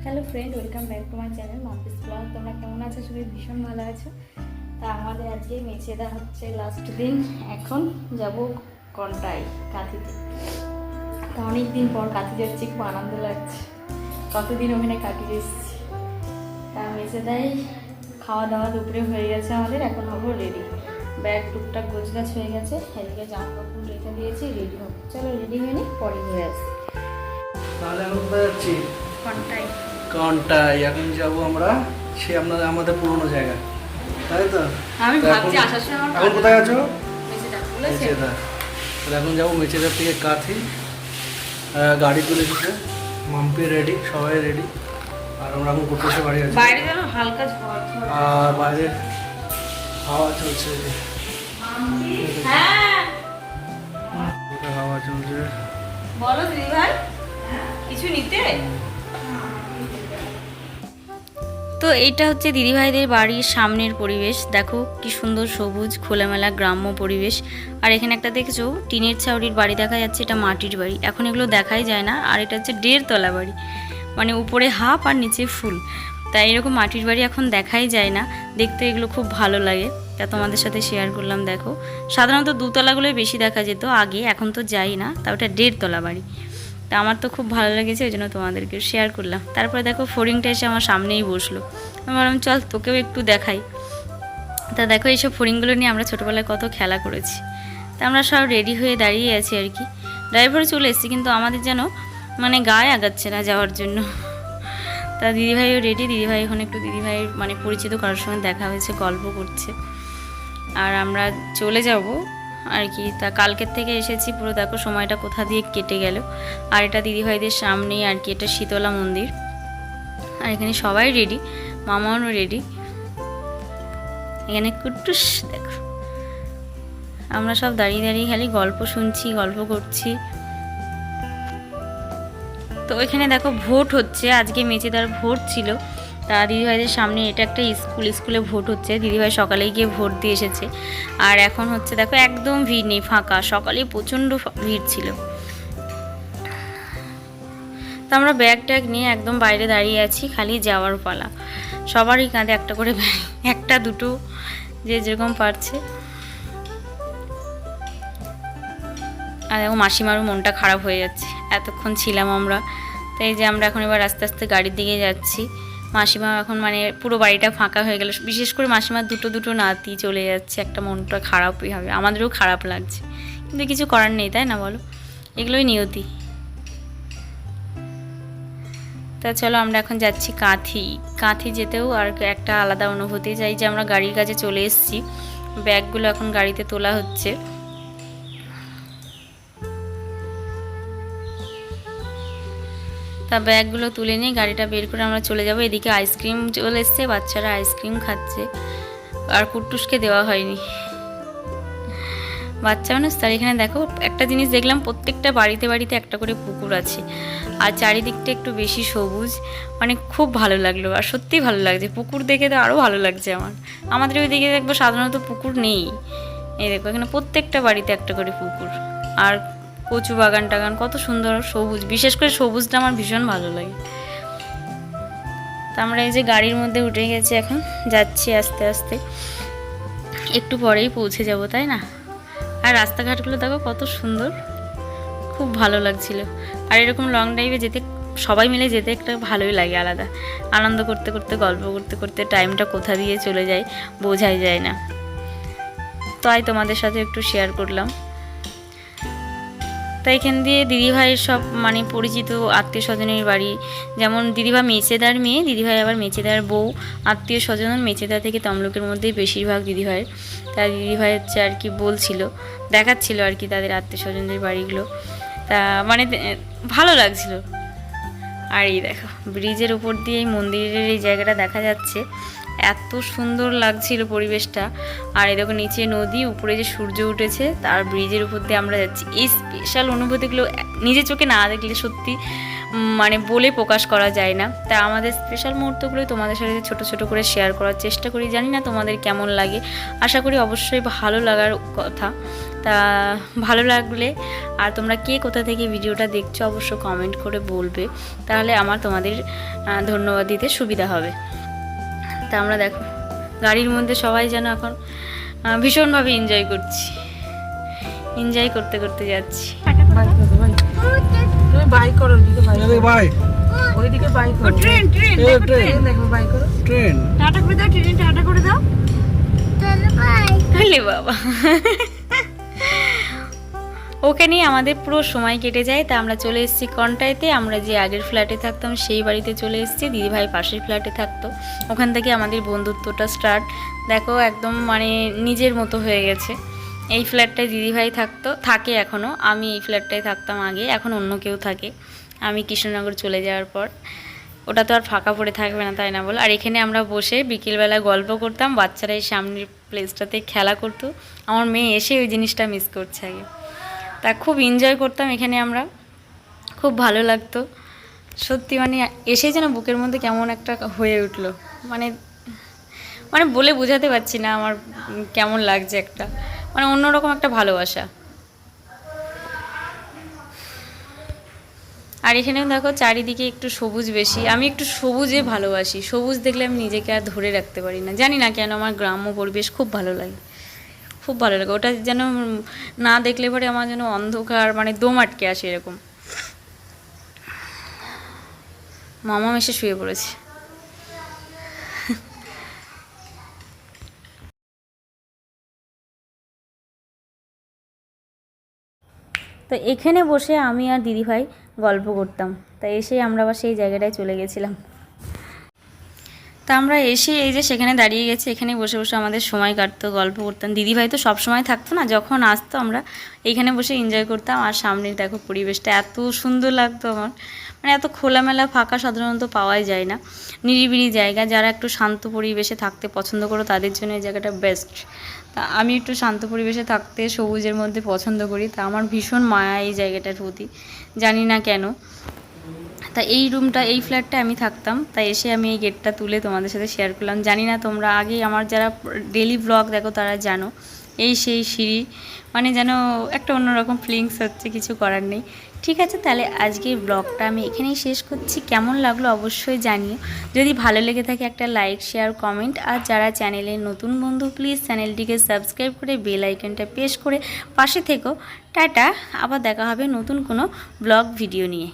Hello friend, welcome back to my channel Mampi's blog. তোমরা কেমন আছো? সবাই ভীষণ ভালো আছো। তা আমাদের আজকে মেচেদা হচ্ছে লাস্ট দিন। এখন যাব কন্টাই কাঁথিতে। তা অনেক দিন পর কাঁথি যাচ্ছি, খুব আনন্দ লাগছে। কতদিন ওখানে কাটিয়ে এসেছি। তা মেচেদাই খাওয়া দাওয়া দুপুরে হয়ে গেছে আমাদের। এখন হবো রেডি। ব্যাগ টুকটাক গোছগাছ হয়ে গেছে। এদিকে জামা কাপড় রেখে দিয়েছি, রেডি হবো। চলো রেডি হয়ে নিই, পরে ঘুরে আসি। তাহলে এখন কোথায় যাচ্ছি? কন্টাই। কন্টাই এখন যাবো আমরা, সে আমাদের পুরোনো জায়গা, তাই তো? আমি ভাবছি আসার সময় এখন কোথায় আছো? মেচেদা বলেছে। মেচেদা। তাহলে এখন যাবো মেচেদার থেকে কাঁথি। গাড়ি তুলে দিতে, মাম্পি রেডি, সবাই রেডি। আর আমরা এখন কোথায় বাড়ি আছি। বাইরে যেন হালকা ঝড় ঝড়। আর বাইরে হাওয়া চলছে, হ্যাঁ হাওয়া চলছে। বলো দিদি ভাই, কিছু নিতে? তো এইটা হচ্ছে দিদিভাইদের বাড়ির সামনের পরিবেশ। দেখো কি সুন্দর সবুজ খোলামেলা গ্রাম্য পরিবেশ। আর এখানে একটা দেখেছো টিনের ছাউরির বাড়ি দেখা যাচ্ছে, এটা মাটির বাড়ি। এখন এগুলো দেখাই যায় না। আর এটা হচ্ছে 1.5 তলা বাড়ি, মানে উপরে হাফ আর নিচে ফুল। তাই এরকম মাটির বাড়ি এখন দেখাই যায় না। দেখতে এগুলো খুব ভালো লাগে, তা তোমাদের সাথে শেয়ার করলাম। দেখো সাধারণত 2 তলাগুলোই বেশি দেখা যেত আগে, এখন তো যাই না। তা ওটা 1.5 তলা বাড়ি। তা আমার তো খুব ভালো লেগেছে, ওই জন্য তোমাদেরকে শেয়ার করলাম। তারপরে দেখো ফড়িংটা এসে আমার সামনেই বসলো। আমি বললাম চল তোকেও একটু দেখাই। তা দেখো এইসব ফড়িংগুলো নিয়ে আমরা ছোটোবেলায় কত খেলা করেছি। তা আমরা সব রেডি হয়ে দাঁড়িয়ে আছি আর কি। ড্রাইভারে চলে এসেছি, কিন্তু আমাদের যেন মানে গায়ে আগাচ্ছে না যাওয়ার জন্য। তা দিদিভাইও রেডি। দিদিভাই এখন একটু দিদিভাইয়ের মানে পরিচিত কারোর সঙ্গে দেখা হয়েছে, গল্প করছে। আর আমরা চলে যাব আর কি। তা কালকের থেকে এসেছি, পুরো দেখো সময়টা কোথা দিয়ে কেটে গেল। আর এটা দিদিভাইদের সামনেই আর কি, এটা শীতলা মন্দির। আর এখানে সবাই রেডি, মামাও রেডি। এখানে কুটুস দেখো, আমরা সব দাঁড়িয়ে দাঁড়িয়ে খালি গল্প শুনছি, গল্প করছি। তো এখানে দেখো ভোট হচ্ছে, আজকে মেচেদার ভোট ছিল। তা দিদিভাইদের সামনে এটা একটা স্কুলে ভোট হচ্ছে। দিদিভাই সকালেই গিয়ে ভোট দিয়ে এসেছে। আর এখন হচ্ছে দেখো একদম ভিড় নেই, ফাঁকা। সকালে প্রচণ্ড ভিড় ছিল। তো আমরা ব্যাগ ট্যাগ নিয়ে একদম বাইরে দাঁড়িয়ে আছি, খালি যাওয়ার পালা। সবারই কাঁধে একটা করে ব্যাগ, একটা দুটো যে যেরকম পারছে। আর দেখো মাসিমারও মনটা খারাপ হয়ে যাচ্ছে, এতক্ষণ ছিলাম আমরা। তাই যে আমরা এখন এবার আস্তে আস্তে গাড়ির দিকে যাচ্ছি। মাসিমা এখন মানে পুরো বাড়িটা ফাঁকা হয়ে গেল। বিশেষ করে মাসিমার দুটো নাতি চলে যাচ্ছে, একটা মনটা খারাপই হবে, আমাদেরও খারাপ লাগছে। কিন্তু কিছু করার নেই, তাই না বলো? এগুলোই নিয়তি। তা চলো আমরা এখন যাচ্ছি কাঁথি যেতেও আর একটা আলাদা অনুভূতি। চাই যে আমরা গাড়ির কাছে চলে এসেছি, ব্যাগগুলো এখন গাড়িতে তোলা হচ্ছে। তা ব্যাগগুলো তুলে নিয়ে গাড়িটা বের করে আমরা চলে যাব। এদিকে আইসক্রিম চলে এসছে, বাচ্চারা আইসক্রিম খাচ্ছে। আর কুট্টুসকে দেওয়া হয়নি, বাচ্চা মানুষ। তার এখানে দেখো একটা জিনিস দেখলাম, প্রত্যেকটা বাড়িতে বাড়িতে একটা করে পুকুর আছে। আর চারিদিকটা একটু বেশি সবুজ, মানে খুব ভালো লাগলো। আর সত্যিই ভালো লাগছে, পুকুর দেখে তো আরও ভালো লাগছে আমাদের ওই দিকে দেখবো সাধারণত পুকুর নেই। এই দেখো এখানে প্রত্যেকটা বাড়িতে একটা করে পুকুর। আর কচু বাগান টাগান কত সুন্দর সবুজ, বিশেষ করে সবুজটা আমার ভীষণ ভালো লাগে। তা আমরা এই যে গাড়ির মধ্যে উঠে গেছি, এখন যাচ্ছি আস্তে আস্তে। একটু পরেই পৌঁছে যাব, তাই না? আর রাস্তাঘাটগুলো দেখো কত সুন্দর, খুব ভালো লাগছিল। আর এরকম লং ড্রাইভে যেতে, সবাই মিলে যেতে একটা ভালোই লাগে, আলাদা আনন্দ করতে করতে গল্প করতে করতে টাইমটা কোথা দিয়ে চলে যায় বোঝাই যায় না। তাই তোমাদের সাথে একটু শেয়ার করলাম। তাই এখান দিয়ে দিদিভাইয়ের সব মানে পরিচিত আত্মীয় স্বজনের বাড়ি, যেমন দিদিভাই মেচেদার মেয়ে, দিদিভাই আবার মেচেদার বউ। আত্মীয় স্বজন মেচেদা থেকে তমলুকের মধ্যেই বেশিরভাগ দিদিভাইয়ের। তাই দিদিভাই হচ্ছে আর কি বলছিল, দেখাচ্ছিল আর কি তাদের আত্মীয় স্বজনদের বাড়িগুলো। তা মানে ভালো লাগছিল। আর এই দেখো ব্রিজের উপর দিয়ে এই মন্দিরের এই জায়গাটা দেখা যাচ্ছে, এত সুন্দর লাগছিল পরিবেশটা। আর এই দেখো নিচে নদী, উপরে যে সূর্য উঠেছে, তার ব্রিজের উপর দিয়ে আমরা যাচ্ছি। এই স্পেশাল অনুভূতিগুলো নিজের চোখে না দেখলে সত্যি মানে বলে প্রকাশ করা যায় না। তা আমাদের স্পেশাল মুহূর্তগুলোই তোমাদের সাথে ছোট ছোট করে শেয়ার করার চেষ্টা করি। জানি না তোমাদের কেমন লাগে, আশা করি অবশ্যই ভালো লাগার কথা। তা ভালো লাগলে আর তোমরা কে কোথা থেকে ভিডিওটা দেখছো অবশ্য কমেন্ট করে বলবে, তাহলে আমার তোমাদের ধন্যবাদ দিতে সুবিধা হবে। তা আমরা দেখো গাড়ির মধ্যে সবাই যেন এখন ভীষণভাবে এনজয় করছি, এনজয় করতে করতে যাচ্ছি। তুমি বাই করো, ওইদিকে বাই এদিকে বাই, ওইদিকে বাই করো। ট্রেন ট্রেন এই দেখো ট্রেন। ট্রেন, দেখো বাই করো। ট্রেন। টাটা করে দাও, ট্রেন টাটা করে দাও। আলে বাবা, ওকে নিয়ে আমাদের পুরো সময় কেটে যায়। তা আমরা চলে এসেছি কন্টাইতে। আমরা যে আগের ফ্ল্যাটে থাকতাম সেই বাড়িতে চলে এসেছি। দিদিভাই পাশের ফ্ল্যাটে থাকতো, ওখান থেকে আমাদের বন্ধুত্বটা স্টার্ট। দেখো একদম মানে নিজের মতো হয়ে গেছে। এই ফ্ল্যাটটায় দিদিভাই থাকে এখনও, আমি এই ফ্ল্যাটটায় থাকতাম আগে, এখন অন্য কেউ থাকে আমি কৃষ্ণনগর চলে যাওয়ার পর। ওটা তো আর ফাঁকা পড়ে থাকবে না, তাই না বল? আর এখানে আমরা বসে বিকেলবেলা গল্প করতাম, বাচ্চারা এই সামনের প্লেসটাতে খেলা করতো। আমার মেয়ে এসে ওই জিনিসটা মিস করছে আগে। তা খুব এনজয় করতাম এখানে আমরা, খুব ভালো লাগতো সত্যি। মানে এসেই যেন বুকের মধ্যে কেমন একটা হয়ে উঠলো, মানে মানে বলে বোঝাতে পারছি না আমার কেমন লাগছে, একটা মানে অন্যরকম একটা ভালোবাসা। আর এখানেও দেখো চারিদিকে একটু সবুজ বেশি, আমি একটু সবুজে ভালোবাসি। সবুজ দেখলে আমি নিজেকে আর ধরে রাখতে পারি না, জানি না কেন আমার গ্রাম্য পরিবেশ খুব ভালো লাগে, খুব ভালো লাগে। ওটা যেন না দেখলে পরে আমার যেন অন্ধকার মানে দম আটকে আসে এরকম। মামা এসে শুয়ে পড়েছে। তো এখানে বসে আমি আর দিদিভাই গল্প করতাম। তাই এসে আমরা আবার সেই জায়গাটায় চলে গেছিলাম। তা আমরা এসে এই যে সেখানে দাঁড়িয়ে গেছি, এখানে বসে বসে আমাদের সময় কাটতো, গল্প করতাম। দিদিভাই তো সব সময় থাকতো না, যখন আসতো আমরা এইখানে বসে এনজয় করতাম। আর সামনে দেখো পরিবেশটা এত সুন্দর লাগতো আমার, মানে এত খোলামেলা ফাঁকা সাধারণত পাওয়াই যায় না। নিরিবিলি জায়গা, যারা একটু শান্ত পরিবেশে থাকতে পছন্দ করো তাদের জন্য এই জায়গাটা বেস্ট। তা আমি একটু শান্ত পরিবেশে থাকতে সবুজের মধ্যে পছন্দ করি, তা আমার ভীষণ মায়া এই জায়গাটার প্রতি, জানি না কেন। তা এই রুমটা, এই ফ্ল্যাটটা আমি থাকতাম। তাই এসে আমি এই গেটটা তুলে তোমাদের সাথে শেয়ার করলাম। জানি না তোমরা আগে আমার যারা ডেলি ব্লগ দেখো তারা জানো, এই সেই সিঁড়ি, মানে যেন একটা অন্যরকম ফিলিংস হচ্ছে, কিছু করার নেই। ঠিক আছে, তাহলে আজকের ব্লগটা আমি এখানেই শেষ করছি। কেমন লাগলো অবশ্যই জানিও। যদি ভালো লেগে থাকে একটা লাইক, শেয়ার, কমেন্ট। আর যারা চ্যানেলের নতুন বন্ধু প্লিজ চ্যানেলটিকে সাবস্ক্রাইব করে বেল আইকনটা প্রেস করে পাশে থেকো। টাটা, আবার দেখা হবে নতুন কোনো ব্লগ ভিডিও নিয়ে।